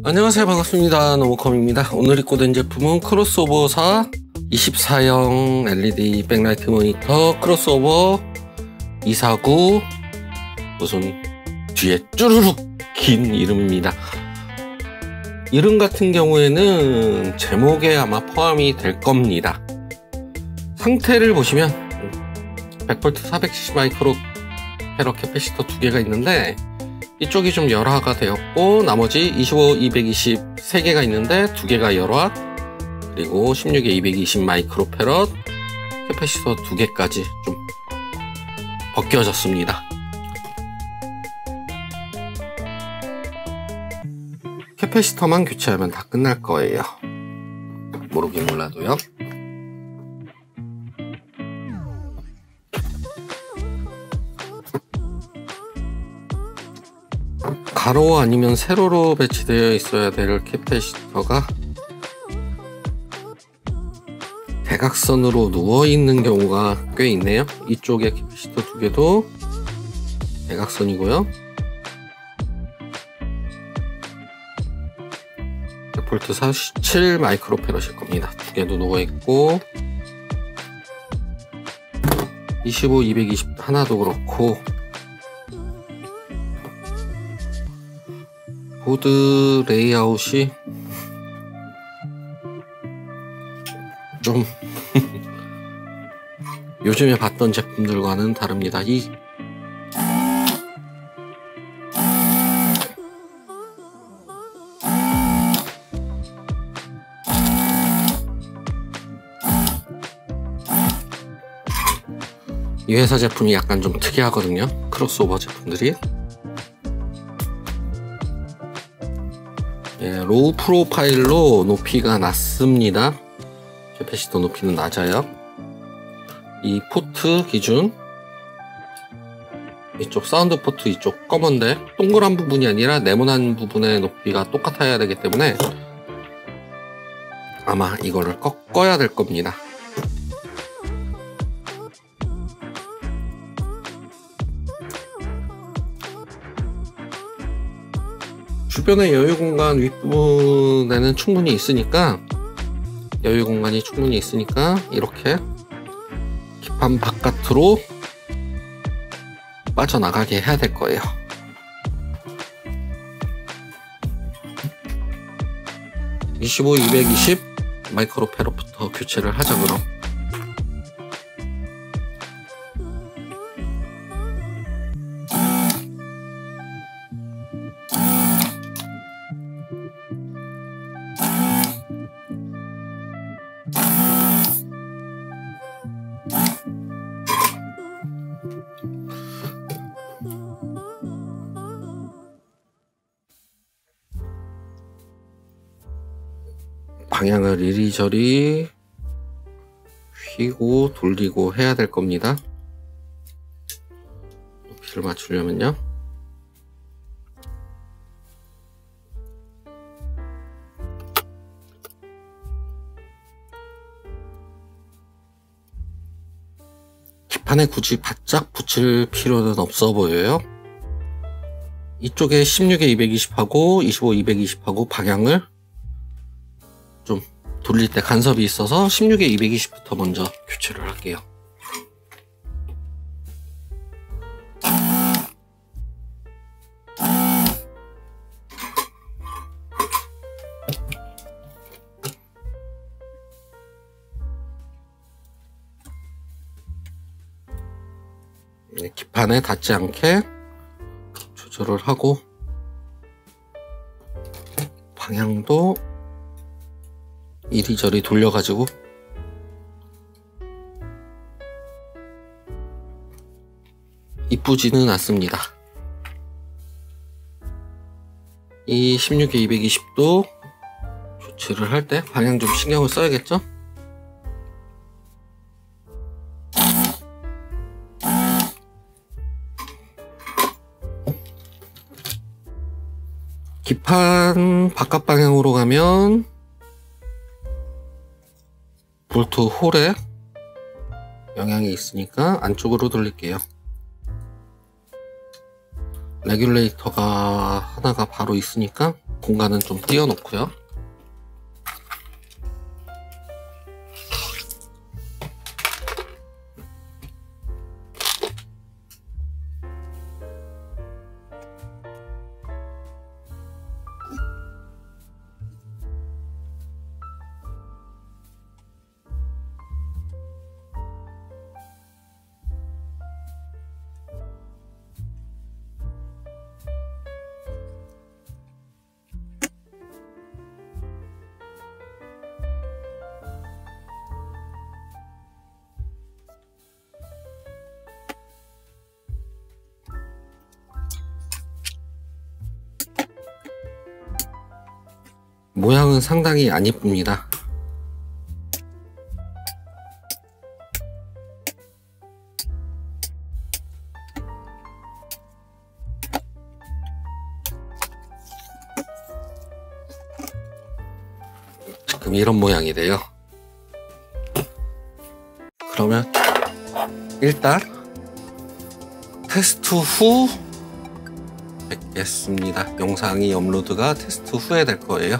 안녕하세요, 반갑습니다. 노모컴입니다. 오늘 입고 된 제품은 크로스오버사 24형 LED 백라이트 모니터 크로스오버 249, 무슨 뒤에 쭈루룩 긴 이름입니다. 이름 같은 경우에는 제목에 아마 포함이 될 겁니다. 상태를 보시면 100V 470 마이크로 패러 캐패시터 2개가 있는데, 이쪽이 좀 열화가 되었고 나머지 25, 220 3개가 있는데 2개가 열화, 그리고 16에 220 마이크로 패럿 캐패시터 2개까지 좀 벗겨졌습니다. 캐패시터만 교체하면 다 끝날 거예요. 모르긴 몰라도요. 가로 아니면 세로로 배치되어 있어야 될 캐패시터가 대각선으로 누워있는 경우가 꽤 있네요. 이쪽에 캐패시터 2개도 대각선이고요. 100V 47 마이크로 패럿일 겁니다. 2개도 누워있고 25, 220 하나도 그렇고, 보드 레이아웃이 좀 요즘에 봤던 제품들과는 다릅니다. 이 회사 제품이 약간 좀 특이하거든요. 크로스오버 제품들이. 로우 프로파일로 높이가 낮습니다. 캐패시터 높이는 낮아요. 이 포트 기준, 이쪽 사운드 포트 이쪽 검은데 동그란 부분이 아니라 네모난 부분의 높이가 똑같아야 되기 때문에 아마 이거를 꺾어야 될 겁니다. 주변에 여유 공간 윗부분에는 충분히 있으니까, 여유 공간이 충분히 있으니까 이렇게 기판 바깥으로 빠져나가게 해야 될 거예요. (25, 220) 마이크로 패럿부터 교체를 하자. 그럼 방향을 이리저리 휘고 돌리고 해야 될 겁니다. 높이를 맞추려면요. 기판에 굳이 바짝 붙일 필요는 없어 보여요. 이쪽에 16에 220하고 25, 220하고 방향을 좀 돌릴 때 간섭이 있어서 16에 220부터 먼저 교체를 할게요. 기판에 닿지 않게 조절을 하고, 방향도 이리저리 돌려가지고 이쁘지는 않습니다. 이 16에 220도 교체를 할 때 방향 좀 신경을 써야겠죠? 기판 바깥 방향으로 가면 볼트 홀에 영향이 있으니까 안쪽으로 돌릴게요. 레귤레이터가 하나가 바로 있으니까 공간은 좀 띄워놓고요. 모양은 상당히 안 예쁩니다. 지금 이런 모양이래요. 그러면 일단 테스트 후 뵙겠습니다. 영상이 업로드가 테스트 후에 될 거예요.